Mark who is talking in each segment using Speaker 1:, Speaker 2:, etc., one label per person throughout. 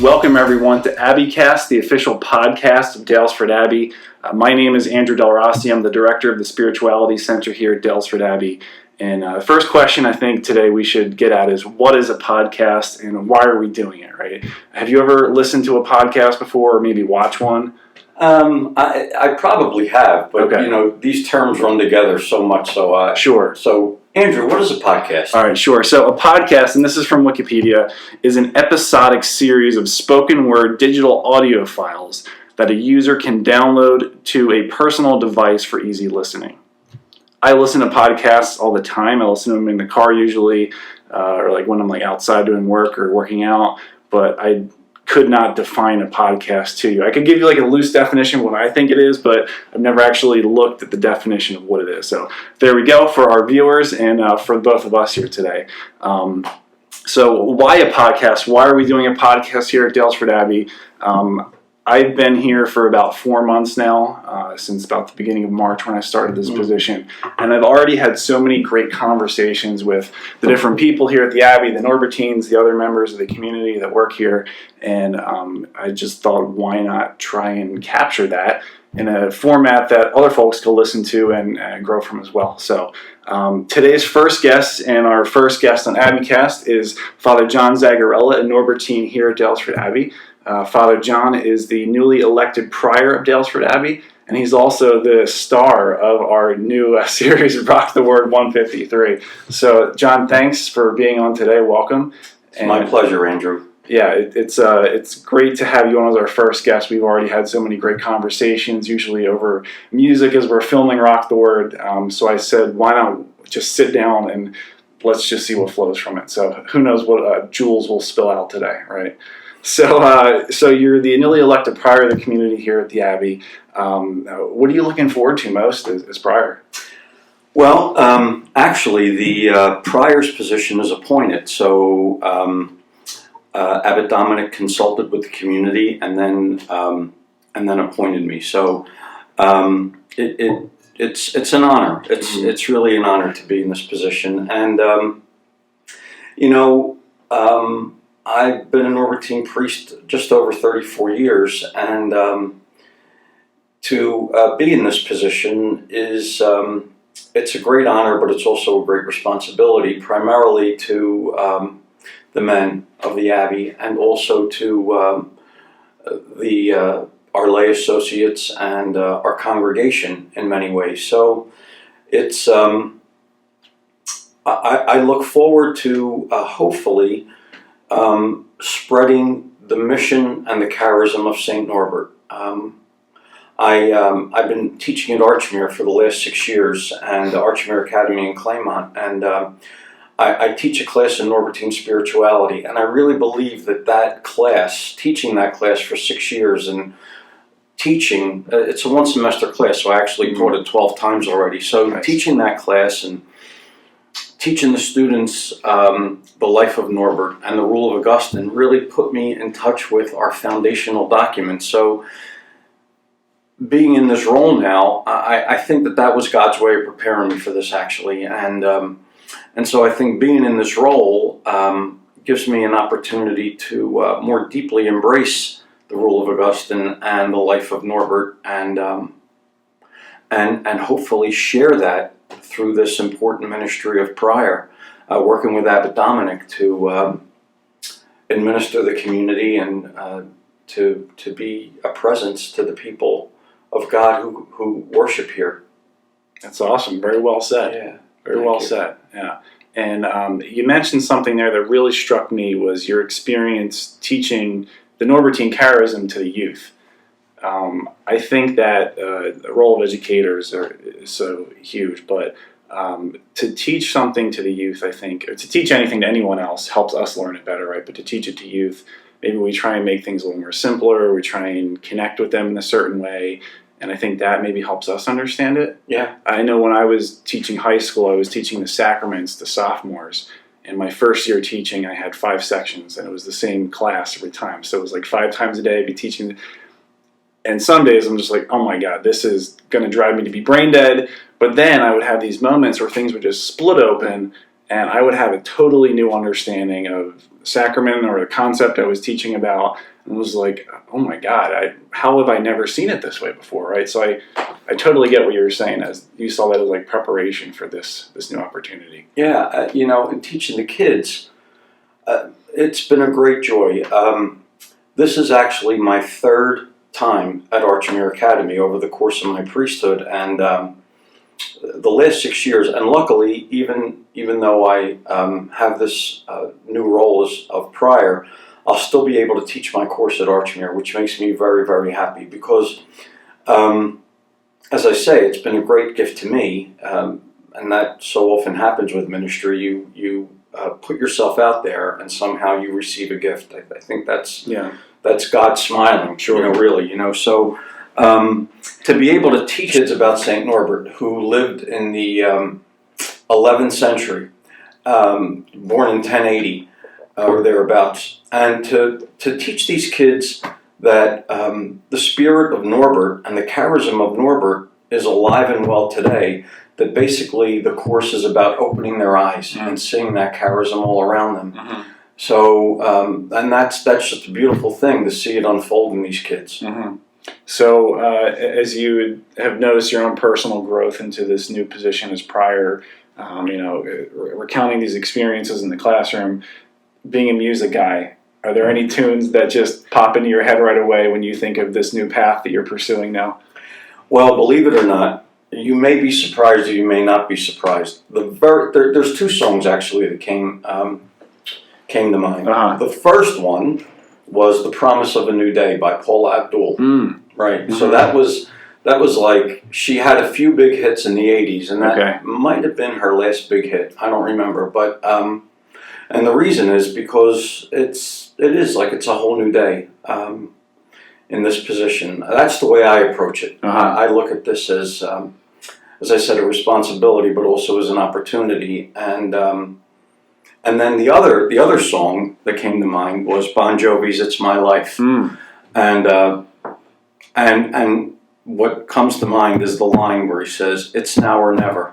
Speaker 1: Welcome everyone to AbbeyCast, the official podcast of Daylesford Abbey. My name is Andrew Del Rossi. I'm the director of the Spirituality Center here at Daylesford Abbey. And the first question I think today we should get at is, what is a podcast and why are we doing it, right? Have you ever listened to a podcast before or maybe watch one?
Speaker 2: I probably have, but
Speaker 1: Okay.
Speaker 2: You know, these terms run together so much. So
Speaker 1: Sure.
Speaker 2: So Andrew, what is a podcast?
Speaker 1: All right, sure. So a podcast, and this is from Wikipedia, is an episodic series of spoken word digital audio files that a user can download to a personal device for easy listening. I listen to podcasts all the time. I listen to them in the car usually, or like when I'm like outside doing work or working out, but I could not define a podcast to you. I could give you like a loose definition of what I think it is, but I've never actually looked at the definition of what it is. So there we go for our viewers and for both of us here today. So why a podcast? Why are we doing a podcast here at Daylesford Abbey? I've been here for about 4 months now, since about the beginning of March when I started this position. And I've already had so many great conversations with the different people here at the Abbey, the Norbertines, the other members of the community that work here. And I just thought, why not try and capture that in a format that other folks can listen to and grow from as well. So today's first guest and our first guest on AbbeyCast is Father John Zagarella, a Norbertine here at Daylesford Abbey. Father John is the newly elected prior of Daylesford Abbey, and he's also the star of our new series, Rock the Word 153. So, John, thanks for being on today. Welcome.
Speaker 2: It's my pleasure, Andrew.
Speaker 1: Yeah, it's great to have you on as our first guest. We've already had so many great conversations, usually over music as we're filming Rock the Word. So I said, why not just sit down and let's just see what flows from it. So who knows what jewels will spill out today, right? So you're the newly elected prior of the community here at the Abbey. What are you looking forward to most as prior?
Speaker 2: Well, actually, the prior's position is appointed. So Abbot Dominic consulted with the community and then appointed me. So it's an honor. It's really an honor to be in this position. And I've been a Norbertine priest just over 34 years, and to be in this position is it's a great honor, but it's also a great responsibility, primarily to the men of the Abbey and also to our lay associates and our congregation in many ways. So it's I look forward to hopefully spreading the mission and the charism of St. Norbert. I've been teaching at Archmere for the last 6 years, and the Archmere Academy in Claymont, and I teach a class in Norbertine spirituality, and I really believe that class, teaching that class for 6 years, and teaching, it's a one-semester class, so I actually taught it 12 times already. So nice. Teaching that class and teaching the students the life of Norbert and the Rule of Augustine really put me in touch with our foundational documents. So being in this role now, I think that was God's way of preparing me for this, actually. And so I think being in this role gives me an opportunity to more deeply embrace the Rule of Augustine and the life of Norbert, and hopefully share that through this important ministry of prior, working with Abbot Dominic to administer the community and to be a presence to the people of God who worship here.
Speaker 1: That's awesome. Very well said.
Speaker 2: Yeah.
Speaker 1: Very well said. Yeah. And you mentioned something there that really struck me was your experience teaching the Norbertine Charism to the youth. I think that the role of educators is so huge, but to teach something to the youth, I think, or to teach anything to anyone else helps us learn it better, right? But to teach it to youth, maybe we try and make things a little more simpler, we try and connect with them in a certain way, and I think that maybe helps us understand it.
Speaker 2: Yeah.
Speaker 1: I know when I was teaching high school, I was teaching the sacraments to sophomores. In my first year teaching, I had 5 sections, and it was the same class every time. So it was like 5 times a day, I'd be teaching. And some days I'm just like, oh my God, this is going to drive me to be brain dead. But then I would have these moments where things would just split open, and I would have a totally new understanding of sacrament or the concept I was teaching about. And was like, oh my God, how have I never seen it this way before, right? So I totally get what you were saying, as you saw that as like preparation for this new opportunity.
Speaker 2: Yeah, in teaching the kids, it's been a great joy. This is actually my third time at Archmere Academy over the course of my priesthood, and the last 6 years. And luckily, even though I have this new role of prior, I'll still be able to teach my course at Archmere, which makes me very, very happy because, as I say, it's been a great gift to me, and that so often happens with ministry. You put yourself out there, and somehow you receive a gift. I think that's God smiling,
Speaker 1: Sure.
Speaker 2: Really. So to be able to teach kids about Saint Norbert, who lived in the 11th century, born in 1080 or thereabouts, and to teach these kids that the spirit of Norbert and the charism of Norbert is alive and well today, that basically the course is about opening their eyes and seeing that charism all around them.
Speaker 1: Mm-hmm.
Speaker 2: So, and that's just a beautiful thing to see it unfold in these kids.
Speaker 1: Mm-hmm. So, as you have noticed your own personal growth into this new position as prior, recounting these experiences in the classroom, being a music guy, are there any tunes that just pop into your head right away when you think of this new path that you're pursuing now?
Speaker 2: Well, believe it or not, you may be surprised or you may not be surprised. There's two songs actually that came to mind.
Speaker 1: Uh-huh.
Speaker 2: The first one was "The Promise of a New Day" by Paula Abdul. Right. Mm-hmm. So that was like, she had a few big hits in the 80s, and that might have been her last big hit. I don't remember, but and the reason is because it is like it's a whole new day in this position. That's the way I approach it.
Speaker 1: Uh-huh.
Speaker 2: I look at this as I said, a responsibility, but also as an opportunity. And then the other song that came to mind was Bon Jovi's "It's My Life," and what comes to mind is the line where he says, "It's now or never."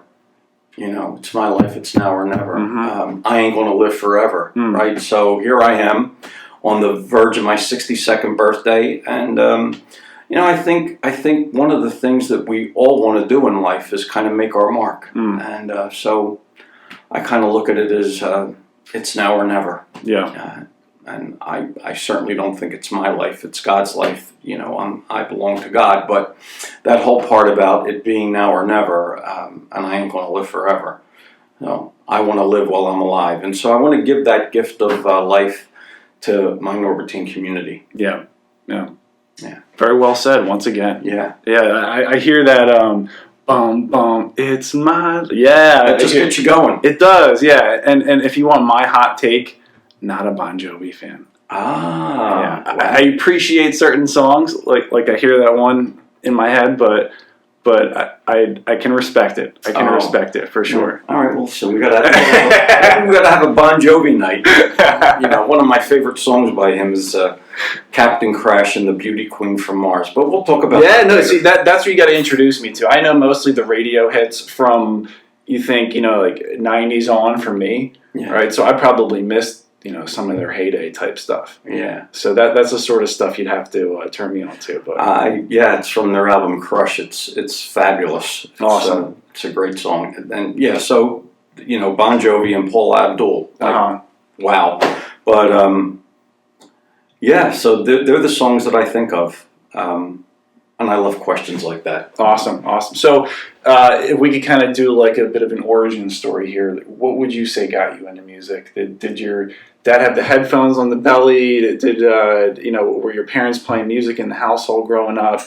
Speaker 2: It's my life, it's now or never.
Speaker 1: Mm-hmm.
Speaker 2: I ain't going to live forever, right? So here I am on the verge of my 62nd birthday, and I think one of the things that we all want to do in life is kind of make our mark, and so I kind of look at it as it's now or never.
Speaker 1: Yeah.
Speaker 2: And I certainly don't think it's my life, it's God's life. I belong to God, but that whole part about it being now or never, and I ain't going to live forever. I want to live while I'm alive. And so I want to give that gift of life to my Norbertine community.
Speaker 1: Yeah. Very well said, once again.
Speaker 2: Yeah.
Speaker 1: I hear that, it's my,
Speaker 2: It just gets you going.
Speaker 1: It does, yeah. And if you want my hot take, not a Bon Jovi fan.
Speaker 2: Wow.
Speaker 1: I appreciate certain songs, like I hear that one in my head, but I can respect it. I can respect it for sure.
Speaker 2: All right, well, so we gotta have a Bon Jovi night. One of my favorite songs by him is Captain Crash and the Beauty Queen from Mars. But we'll talk about that later.
Speaker 1: See, that's what you got to introduce me to. I know mostly the radio hits from, like 90s on for me, right? So I probably missed some of their heyday type stuff.
Speaker 2: Yeah.
Speaker 1: So that's the sort of stuff you'd have to turn me on to. But
Speaker 2: it's from their album Crush. It's fabulous.
Speaker 1: Awesome.
Speaker 2: It's a great song. And so Bon Jovi and Paula Abdul. Wow. But so they're the songs that I think of. And I love questions like that.
Speaker 1: Awesome. So if we could kind of do like a bit of an origin story here, what would you say got you into music? Did your dad have the headphones on the belly? Were your parents playing music in the household growing up?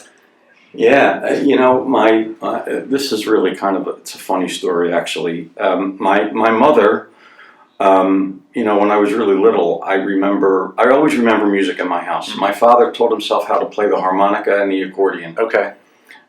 Speaker 2: Yeah, this is really kind of it's a funny story actually. My mother, when I was really little, I always remember music in my house. My father taught himself how to play the harmonica and the accordion.
Speaker 1: Okay.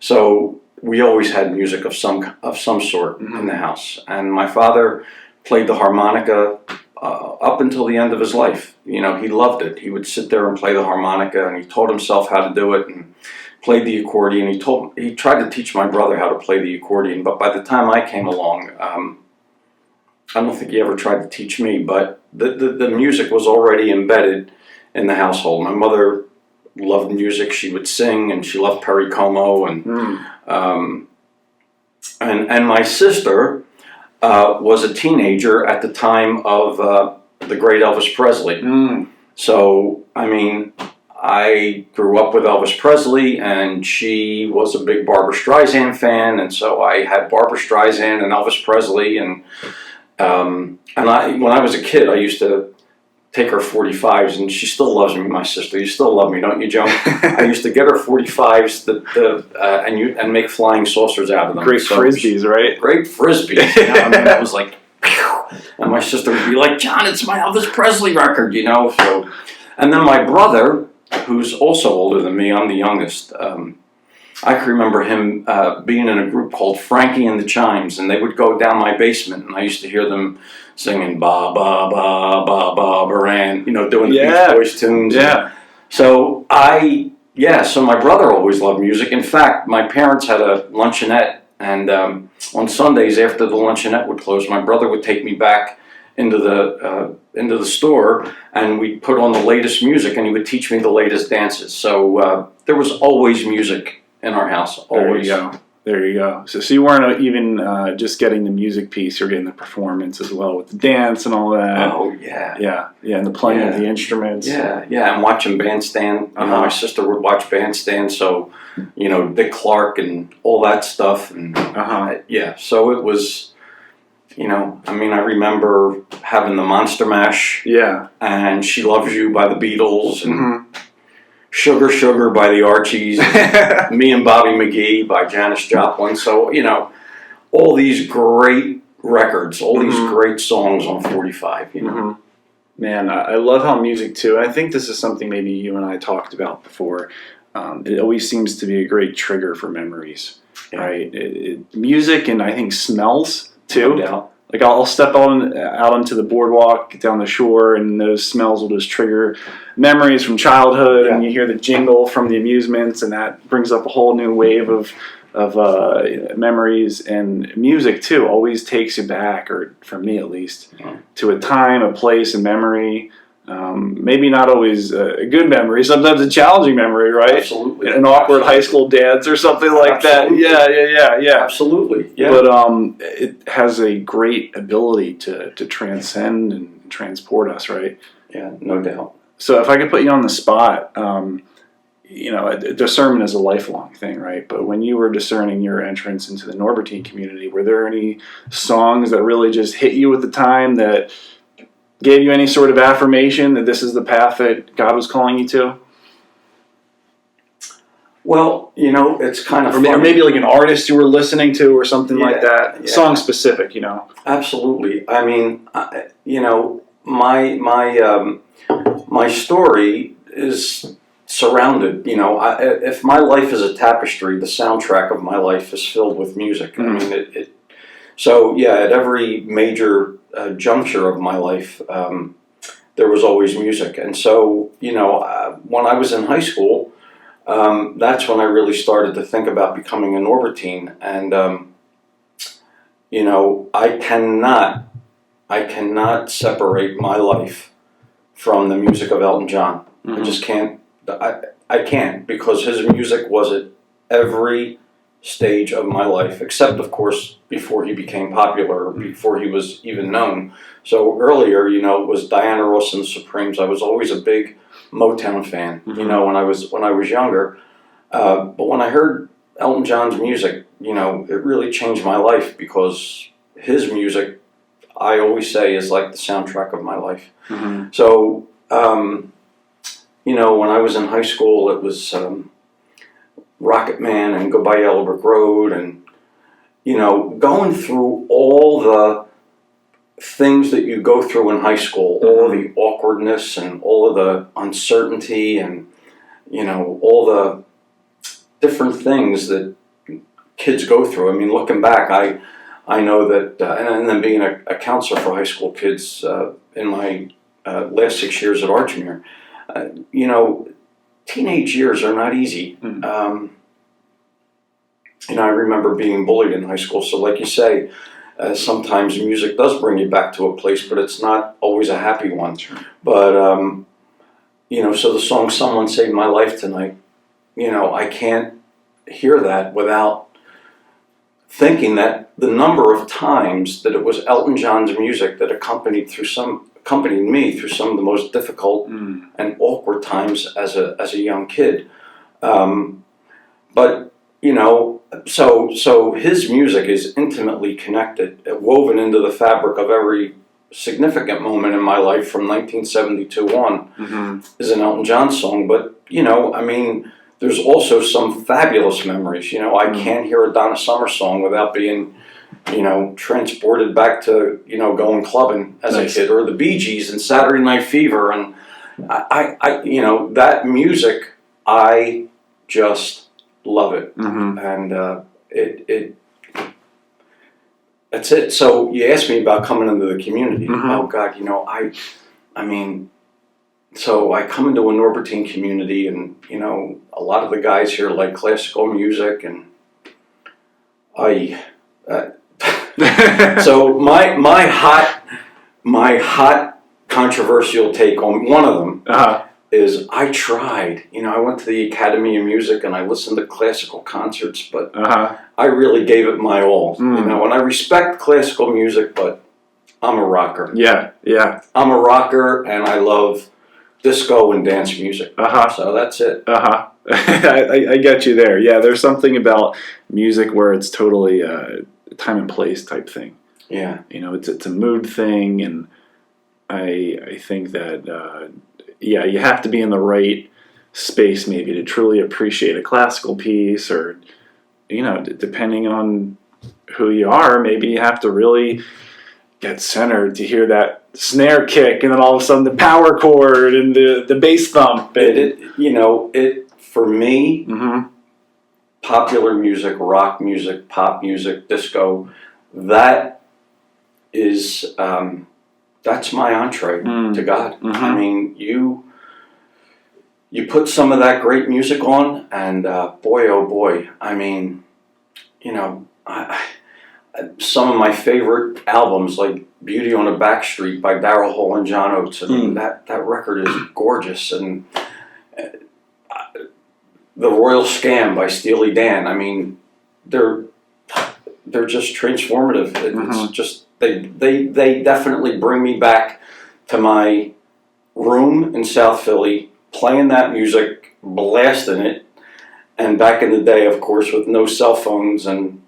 Speaker 2: So we always had music of some sort in the house. And my father played the harmonica up until the end of his life. He loved it. He would sit there and play the harmonica, and he taught himself how to do it. And played the accordion. He tried to teach my brother how to play the accordion, but by the time I came along, I don't think he ever tried to teach me, but the music was already embedded in the household. My mother loved music. She would sing, and she loved Perry Como, and my sister was a teenager at the time of the great Elvis Presley. So, I mean, I grew up with Elvis Presley, and she was a big Barbra Streisand fan, and so I had Barbra Streisand and Elvis Presley, and when I was a kid, I used to take her 45s, and she still loves me, my sister. You still love me, don't you, Joan? I used to get her 45s and make flying saucers out of them.
Speaker 1: Great frisbees, right?
Speaker 2: Great frisbees. You know? I mean, I was like, pew! And my sister would be like, John, it's my Elvis Presley record, you know? So, and then my brother, who's also older than me, I'm the youngest, I can remember him being in a group called Frankie and the Chimes, and they would go down my basement, and I used to hear them singing ba ba ba ba ba baran, you know, doing the Beach Boys tunes.
Speaker 1: Yeah.
Speaker 2: So so my brother always loved music. In fact, my parents had a luncheonette, and on Sundays after the luncheonette would close, my brother would take me back into the store, and we'd put on the latest music, and he would teach me the latest dances. So there was always music in our house, always.
Speaker 1: There you go. So you weren't even just getting the music piece; you're getting the performance as well with the dance and all that.
Speaker 2: Oh yeah,
Speaker 1: and the playing of the instruments.
Speaker 2: And watching Bandstand. You know, my sister would watch Bandstand, so you know Dick Clark and all that stuff, and so it was. You know, I mean, I remember having the Monster Mash. And She Loves You by the Beatles, and Sugar Sugar by the Archies, Me and Bobby McGee by Janis Joplin. So, you know, all these great records, all these great songs on 45, you know.
Speaker 1: Man, I love how music, too, I think this is something maybe you and I talked about before. It always seems to be a great trigger for memories, right? Music and I think smells, too.
Speaker 2: No doubt.
Speaker 1: Like I'll step out onto the boardwalk down the shore, and those smells will just trigger memories from childhood. And you hear the jingle from the amusements, and that brings up a whole new wave of memories. And music too always takes you back, or for me at least, to a time, a place, a memory. Maybe not always a good memory, sometimes a challenging memory, right?
Speaker 2: Absolutely.
Speaker 1: An awkward high school dance or something like that. Yeah.
Speaker 2: Absolutely. Yeah.
Speaker 1: But it has a great ability to transcend and transport us, right?
Speaker 2: Yeah, no doubt.
Speaker 1: So if I could put you on the spot, you know, discernment is a lifelong thing, right? But when you were discerning your entrance into the Norbertine community, were there any songs that really just hit you at the time that gave you any sort of affirmation that this is the path that God was calling you to?
Speaker 2: Well, you know, it's kind of
Speaker 1: or maybe like an artist you were listening to or something like that.
Speaker 2: Yeah.
Speaker 1: Song specific, you know.
Speaker 2: Absolutely. I mean, you know, my story is surrounded. You know, if my life is a tapestry, the soundtrack of my life is filled with music. I mean, So at every major juncture of my life, there was always music. And so, you know, when I was in high school, that's when I really started to think about becoming a Norbertine. And, you know, I cannot separate my life from the music of Elton John. I just can't. I can't, because his music was at every stage of my life, except of course before he became popular, before he was even known. So earlier, you know, it was Diana Ross and the Supremes. I was always a big Motown fan, you know, when I was younger. But when I heard Elton John's music, you know, it really changed my life, because his music, I always say, is like the soundtrack of my life. So, you know, when I was in high school, it was Rocket Man and Goodbye Yellow Brick Road, and, you know, going through all the things that you go through in high school, all of the awkwardness and all of the uncertainty and, you know, all the different things that kids go through. I mean, looking back, I know that, and then being a counselor for high school kids in my last 6 years at Archmere, you know, teenage years are not easy.
Speaker 1: Mm.
Speaker 2: I remember being bullied in high school. So like you say, sometimes music does bring you back to a place, but it's not always a happy one.
Speaker 1: Sure.
Speaker 2: But, so the song Someone Saved My Life Tonight, I can't hear that without thinking that the number of times that it was Elton John's music that accompanied me through some of the most difficult and awkward times as a young kid. But so his music is intimately connected, woven into the fabric of every significant moment in my life from 1972 on is an Elton John song. But, there's also some fabulous memories. I can't hear a Donna Summer song without being, transported back to, going clubbing as
Speaker 1: Nice.
Speaker 2: a kid, or the Bee Gees and Saturday Night Fever. And that music, I just love it. And that's it. So you asked me about coming into the community. Oh God, so I come into a Norbertine community, and a lot of the guys here like classical music, and so my hot controversial take on one of them is I tried. I went to the Academy of Music and I listened to classical concerts, but I really gave it my all. And I respect classical music, but I'm a rocker.
Speaker 1: Yeah.
Speaker 2: I'm a rocker, and I love disco and dance music. So that's it.
Speaker 1: I get you there. Yeah, there's something about music where it's totally a time and place type thing.
Speaker 2: Yeah.
Speaker 1: It's a mood thing, and I think that you have to be in the right space maybe to truly appreciate a classical piece, or depending on who you are, maybe you have to really get centered to hear that snare kick, and then all of a sudden the power chord and the bass thump.
Speaker 2: It for me, popular music, rock music, pop music, disco, that is that's my entree to God. I mean, you put some of that great music on, and boy, oh boy, I mean, some of my favorite albums, like Beauty on a Back Street by Daryl Hall and John Oates, and that record is gorgeous. And The Royal Scam by Steely Dan, I mean, they're just transformative. It's just, they definitely bring me back to my room in South Philly, playing that music, blasting it. And back in the day, of course, with no cell phones and,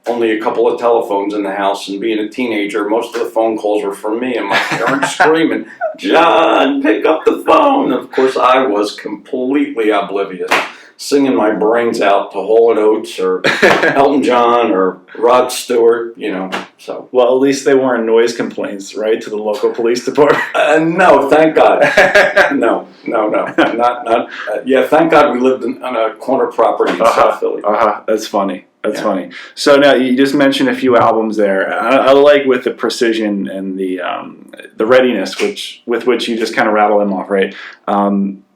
Speaker 2: only a couple of telephones in the house, and being a teenager, most of the phone calls were from me and my parents screaming, "John, pick up the phone." And of course, I was completely oblivious, singing my brains out to Hall & Oates or Elton John or Rod Stewart, so.
Speaker 1: Well, at least they weren't noise complaints, right, to the local police department?
Speaker 2: No, thank God. No, not. Yeah, thank God we lived on a corner property in South Philly.
Speaker 1: That's funny. That's funny. So now you just mentioned a few albums there. I like with the precision and the readiness with which you just kind of rattle them off, right?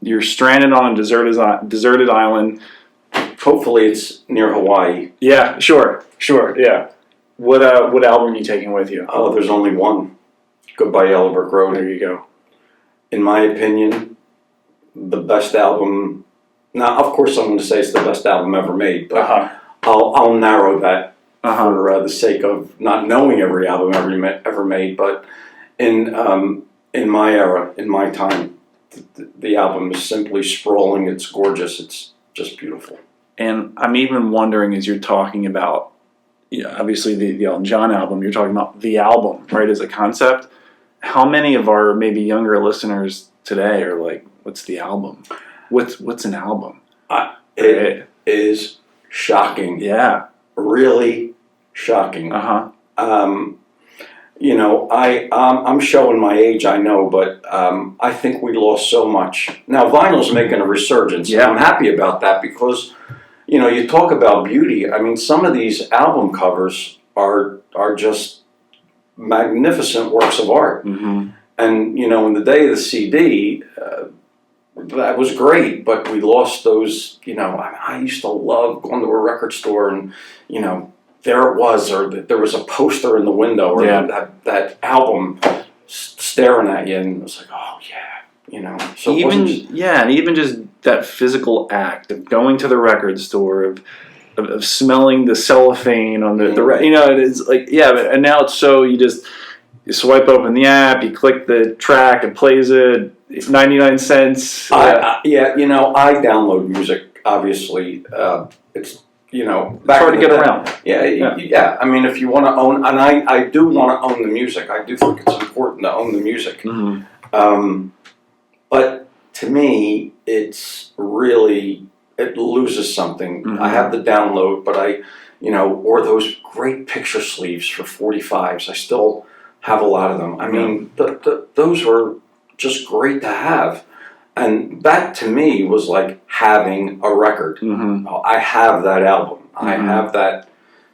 Speaker 1: You're stranded on a deserted island.
Speaker 2: Hopefully it's near Hawaii.
Speaker 1: Yeah, sure, yeah. What album are you taking with you?
Speaker 2: Oh, there's only one. Goodbye Yellow Brick Road.
Speaker 1: There you go.
Speaker 2: In my opinion, the best album. Now, of course, I'm going to say it's the best album ever made, but I'll narrow that for the sake of not knowing every album ever made. But in my era, in my time, the album is simply sprawling. It's gorgeous. It's just beautiful.
Speaker 1: And I'm even wondering, as you're talking about, obviously the Elton John album, you're talking about the album, right, as a concept. How many of our maybe younger listeners today are like, what's the album? What's an album?
Speaker 2: It is shocking.
Speaker 1: Yeah.
Speaker 2: Really shocking. I'm showing my age, I know, but I think we lost so much. Now, vinyl's making a resurgence.
Speaker 1: Yeah.
Speaker 2: And I'm happy about that because, you talk about beauty. I mean, some of these album covers are just magnificent works of art. And, in the day of the CD, that was great, but we lost those. I used to love going to a record store and there it was, or there was a poster in the window, or that album staring at you, and it was like, oh yeah, So
Speaker 1: and even just that physical act of going to the record store, of smelling the cellophane on the it's like and now it's so you swipe open the app, you click the track, it plays it. It's 99 cents.
Speaker 2: I download music. Obviously, it's
Speaker 1: it's hard to get around.
Speaker 2: Yeah. I mean, if you want to own, and I do want to own the music. I do think it's important to own the music.
Speaker 1: Mm-hmm.
Speaker 2: But to me, it's really, it loses something.
Speaker 1: Mm-hmm.
Speaker 2: I have the download, but or those great picture sleeves for 45s. I still have a lot of them. I mean, those were just great to have. And that to me was like having a record.
Speaker 1: Mm-hmm.
Speaker 2: I have that album.
Speaker 1: Mm-hmm.
Speaker 2: I have that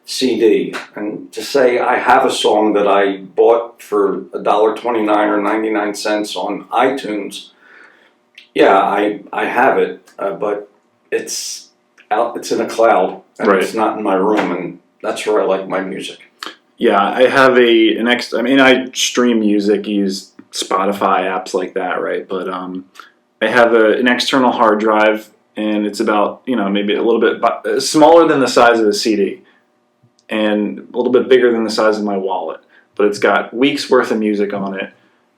Speaker 2: CD. And to say I have a song that I bought for $1.29 or 99 cents on iTunes, I have it, but it's out. It's in a cloud, and it's not in my room, and that's where I like my music.
Speaker 1: Yeah, I have I stream music, use Spotify, apps like that, right? But I have an external hard drive, and it's about, maybe a little bit smaller than the size of a CD, and a little bit bigger than the size of my wallet. But it's got weeks worth of music on it,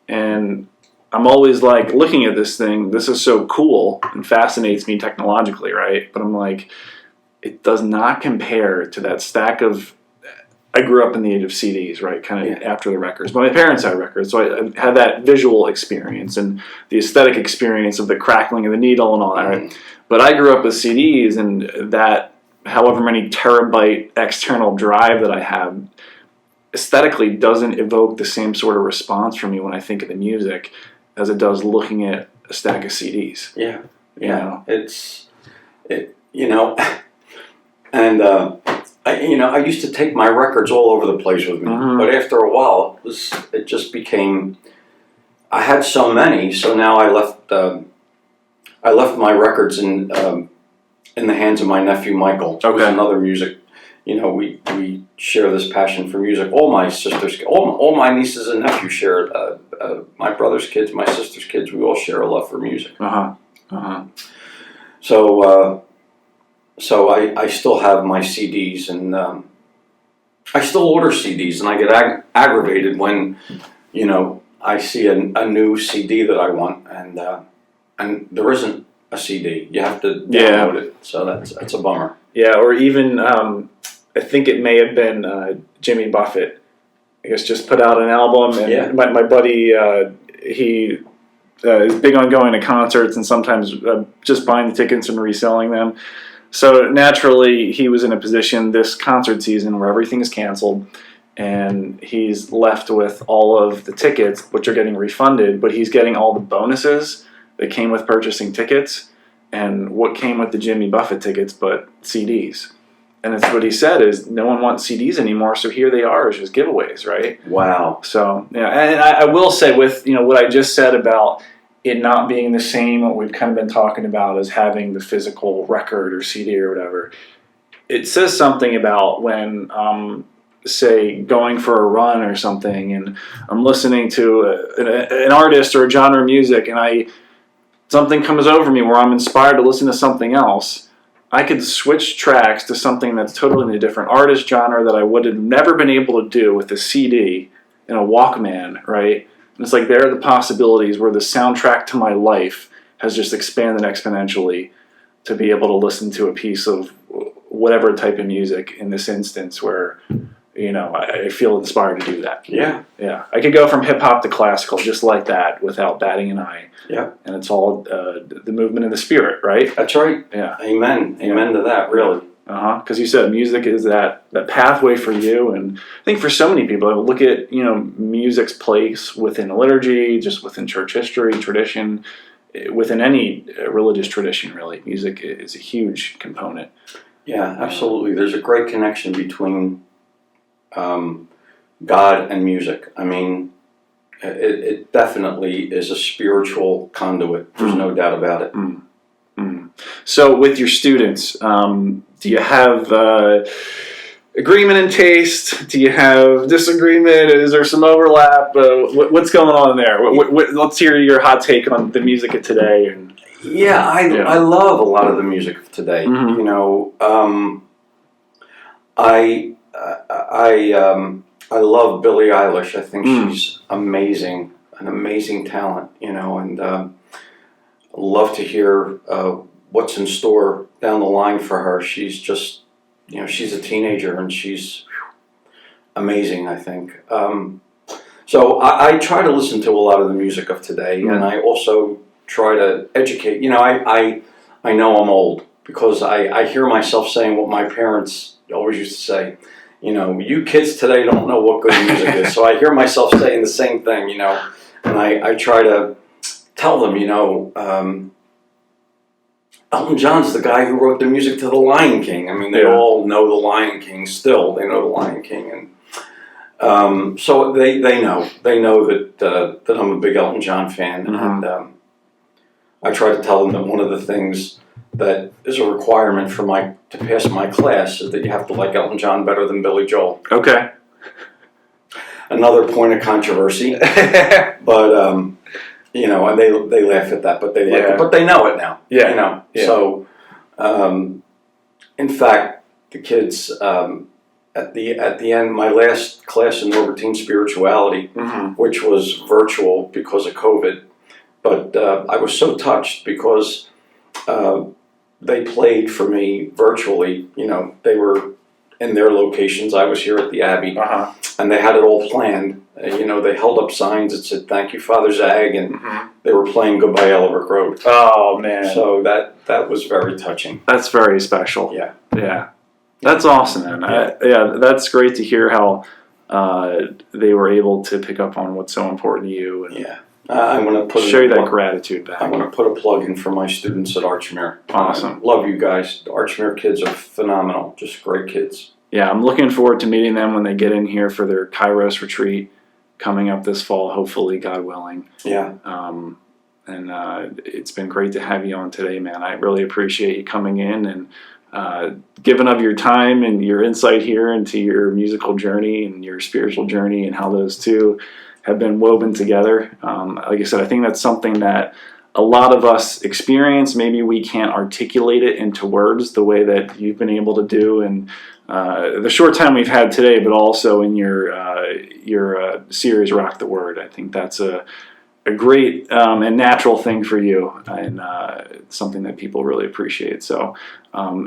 Speaker 1: and I'm always like looking at this thing. This is so cool and fascinates me technologically, right? But I'm like, it does not compare to that stack of. I grew up in the age of CDs, right? Kind of after the records. But my parents had records, so I had that visual experience and the aesthetic experience of the crackling of the needle and all that, right? But I grew up with CDs, and that however many terabyte external drive that I have aesthetically doesn't evoke the same sort of response from me when I think of the music as it does looking at a stack of CDs.
Speaker 2: Yeah. And I used to take my records all over the place with me, but after a while, it just became. I had so many, so now I left my records in the hands of my nephew Michael.
Speaker 1: Okay.
Speaker 2: Who's another music. We share this passion for music. All my sisters, all my nieces and nephews share it. My brother's kids, my sister's kids, we all share a love for music. So I still have my CDs, and I still order CDs, and I get aggravated when, I see a new CD that I want, and there isn't a CD. You have to download it, so that's a bummer.
Speaker 1: Yeah, or even I think it may have been Jimmy Buffett. I guess just put out an album, and my buddy he is big on going to concerts and sometimes just buying the tickets and reselling them. So naturally, he was in a position this concert season where everything is canceled, and he's left with all of the tickets, which are getting refunded, but he's getting all the bonuses that came with purchasing tickets, and what came with the Jimmy Buffett tickets but CDs. And it's what he said is no one wants CDs anymore, so here they are as just giveaways, right?
Speaker 2: Wow.
Speaker 1: So, and I will say with, what I just said about it not being the same, what we've kind of been talking about as having the physical record or CD or whatever, it says something about when, say, going for a run or something, and I'm listening to an artist or a genre of music, and something comes over me where I'm inspired to listen to something else. I could switch tracks to something that's totally a different artist genre that I would have never been able to do with a CD and a Walkman, right? And it's like there are the possibilities where the soundtrack to my life has just expanded exponentially to be able to listen to a piece of whatever type of music in this instance where, I feel inspired to do that.
Speaker 2: Yeah.
Speaker 1: Yeah. I could go from hip-hop to classical just like that without batting an eye.
Speaker 2: Yeah.
Speaker 1: And it's all the movement of the spirit, right?
Speaker 2: That's right.
Speaker 1: Yeah.
Speaker 2: Amen. Amen to that, really.
Speaker 1: Because you said music is that pathway for you, and I think for so many people, I look at music's place within a liturgy, just within church history, tradition, within any religious tradition. Really, music is a huge component.
Speaker 2: Yeah, absolutely. There's a great connection between God and music. I mean, it definitely is a spiritual conduit. There's no doubt about it.
Speaker 1: So with your students, do you have agreement in taste? Do you have disagreement? Is there some overlap? What's going on there? Let's hear your hot take on the music of today. And
Speaker 2: yeah, I love a lot of the music of today. You know, I love Billie Eilish. I think she's amazing, an amazing talent. You know, and love to hear what's in store down the line for her. She's just, you know, she's a teenager and she's amazing, I think. So I try to listen to a lot of the music of today, and I also try to educate. You know, I know I'm old because I hear myself saying what my parents always used to say. You know, you kids today don't know what good music is. So I hear myself saying the same thing, you know, and I try to tell them, you know, Elton John's the guy who wrote the music to The Lion King. I mean, they all know The Lion King still. They know The Lion King. And so they know. They know that I'm a big Elton John fan. And I try to tell them that one of the things that is a requirement for to pass my class is that you have to like Elton John better than Billy Joel.
Speaker 1: Okay.
Speaker 2: Another point of controversy. But... you know, and they laugh at that, but they like it, but they know it now. Yeah. You know, so in fact, the kids at the end, my last class in Norbertine spirituality, which was virtual because of COVID, but I was so touched because they played for me virtually. You know, they were in their locations. I was here at the Abbey, and they had it all planned. You know, they held up signs that said, "Thank you, Father Zag," and they were playing "Goodbye Yellow Road."
Speaker 1: Oh, man.
Speaker 2: So that was very touching.
Speaker 1: That's very special.
Speaker 2: Yeah.
Speaker 1: Yeah. That's awesome, man. That's great to hear how they were able to pick up on what's so important to you. And
Speaker 2: I want to
Speaker 1: show you that gratitude back.
Speaker 2: I want to put a plug in for my students at Archmere.
Speaker 1: Awesome.
Speaker 2: Love you guys. The Archmere kids are phenomenal. Just great kids. Yeah,
Speaker 1: I'm looking forward to meeting them when they get in here for their Kairos retreat coming up this fall, hopefully, God willing.
Speaker 2: Yeah.
Speaker 1: And it's been great to have you on today, man. I really appreciate you coming in and giving of your time and your insight here into your musical journey and your spiritual journey and how those two have been woven together. Like I said, I think that's something that a lot of us experience. Maybe we can't articulate it into words the way that you've been able to do, and the short time we've had today, but also in your series Rock the Word. I think that's a great and natural thing for you, and something that people really appreciate. So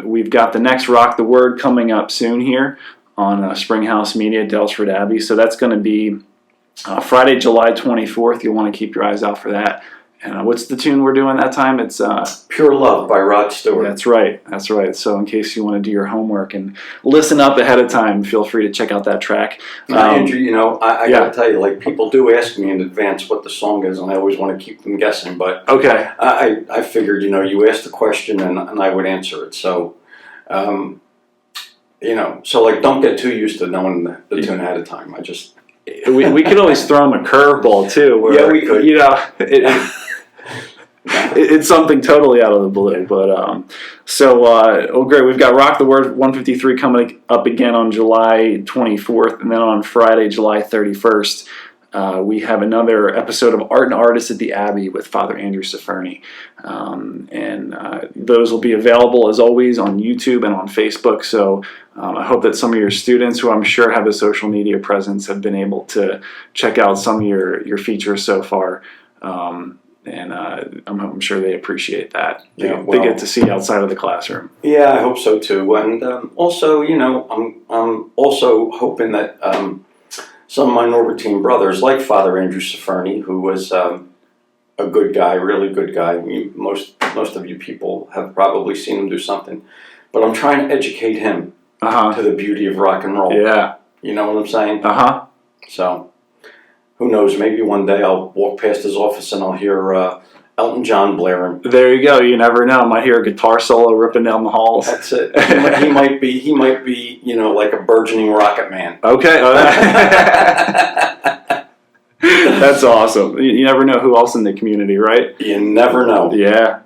Speaker 1: we've got the next Rock the Word coming up soon here on Springhouse Media, Daylesford Abbey. So that's going to be Friday, July 24th. You'll want to keep your eyes out for that. And what's the tune we're doing that time? It's
Speaker 2: Pure Love by Rod Stewart.
Speaker 1: That's right. That's right. So in case you want to do your homework and listen up ahead of time, feel free to check out that track.
Speaker 2: Andrew, you know, I got to tell you, like, people do ask me in advance what the song is, and I always want to keep them guessing. But
Speaker 1: okay,
Speaker 2: I figured, you know, you asked the question, and I would answer it. So, you know, so like, don't get too used to knowing the tune ahead of time.
Speaker 1: We could always throw them a curveball too. Where,
Speaker 2: we could.
Speaker 1: You know, it's something totally out of the blue. But great. We've got Rock the Word 153 coming up again on July 24th, and then on Friday, July 31st. We have another episode of Art and Artists at the Abbey with Father Andrew Ciferni. Those will be available, as always, on YouTube and on Facebook. So I hope that some of your students, who I'm sure have a social media presence, have been able to check out some of your features so far. I'm sure they appreciate that. They get to see outside of the classroom.
Speaker 2: Yeah, I hope so too. And also, you know, I'm also hoping that some of my Norbertine brothers, like Father Andrew Ciferni, who was a good guy, really good guy. Most of you people have probably seen him do something. But I'm trying to educate him to the beauty of rock and roll.
Speaker 1: Yeah.
Speaker 2: You know what I'm saying? So, who knows? Maybe one day I'll walk past his office and I'll hear Elton John blaring.
Speaker 1: There you go. You never know. I might hear a guitar solo ripping down the halls.
Speaker 2: That's it. He might be, you know, like a burgeoning rocket man.
Speaker 1: Okay. That's awesome. You never know who else in the community, right?
Speaker 2: You never know.
Speaker 1: Yeah.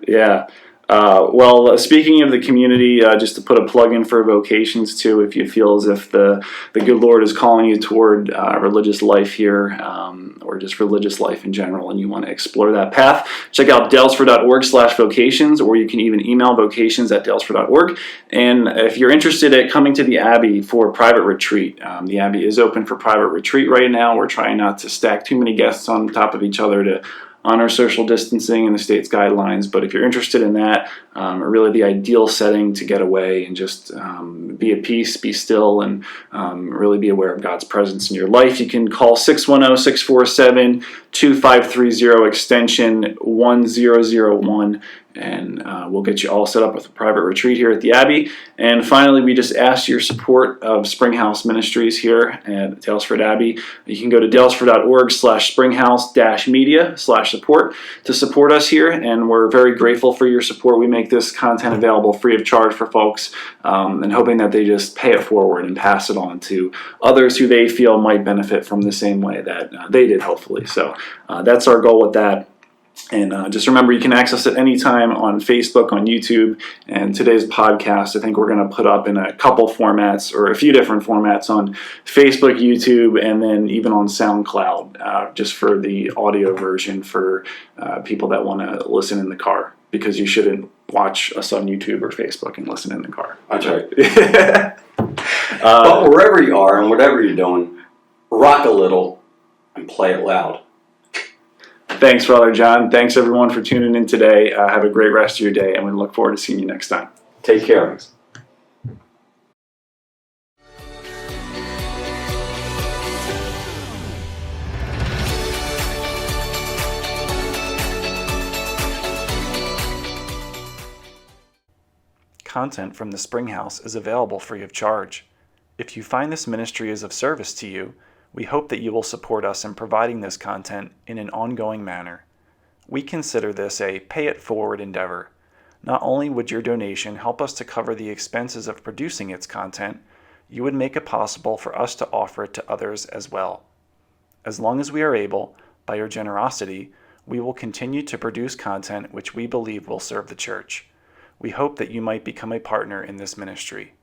Speaker 1: Well, speaking of the community, just to put a plug in for vocations too, if you feel as if the good Lord is calling you toward religious life here, or just religious life in general, and you want to explore that path, check out daylesford.org/vocations, or you can even email vocations@daylesford.org. And if you're interested in coming to the Abbey for a private retreat, the Abbey is open for private retreat right now. We're trying not to stack too many guests on top of each other to honor social distancing and the state's guidelines. But if you're interested in that, really the ideal setting to get away and just be at peace, be still, and really be aware of God's presence in your life, you can call 610-647-2530 extension 1001, and we'll get you all set up with a private retreat here at the Abbey. And finally, we just ask your support of Springhouse Ministries here at Daylesford Abbey. You can go to daylesford.org/springhouse-media/support to support us here, and we're very grateful for your support. We make this content available free of charge for folks, and hoping that they just pay it forward and pass it on to others who they feel might benefit from the same way that they did, hopefully. So that's our goal with that. And just remember, you can access it anytime on Facebook, on YouTube, and today's podcast, I think we're going to put up in a couple formats, or a few different formats, on Facebook, YouTube, and then even on SoundCloud, just for the audio version for people that want to listen in the car, because you shouldn't watch us on YouTube or Facebook and listen in the car.
Speaker 2: That's right. But wherever you are and whatever you're doing, rock a little and play it loud.
Speaker 1: Thanks, Father John. Thanks, everyone, for tuning in today. Have a great rest of your day, and we look forward to seeing you next time.
Speaker 2: Take care.
Speaker 1: Thanks. Content from the Springhouse is available free of charge. If you find this ministry is of service to you, we hope that you will support us in providing this content in an ongoing manner. We consider this a pay-it-forward endeavor. Not only would your donation help us to cover the expenses of producing its content, you would make it possible for us to offer it to others as well. As long as we are able, by your generosity, we will continue to produce content which we believe will serve the church. We hope that you might become a partner in this ministry.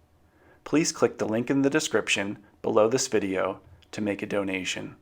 Speaker 1: Please click the link in the description below this video to make a donation.